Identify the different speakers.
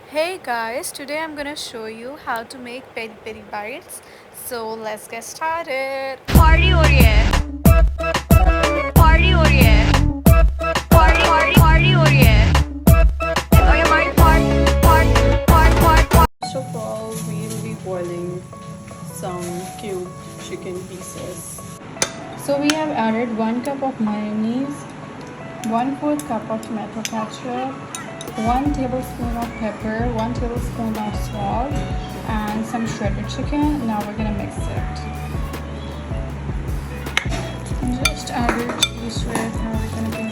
Speaker 1: Hey guys, today I'm gonna show you how to make peri peri bites. So let's get started.
Speaker 2: Party हो रही है party हो रही है party हो रही है और ये part
Speaker 3: First of all, we'll be boiling some cube chicken pieces. So we have added 1 cup of mayonnaise, 1/4 cup of tomato ketchup, 1 tablespoon of pepper, 1 tablespoon of salt, and some shredded chicken. Now we're gonna mix it. Just add your cheese to it. Now we're gonna be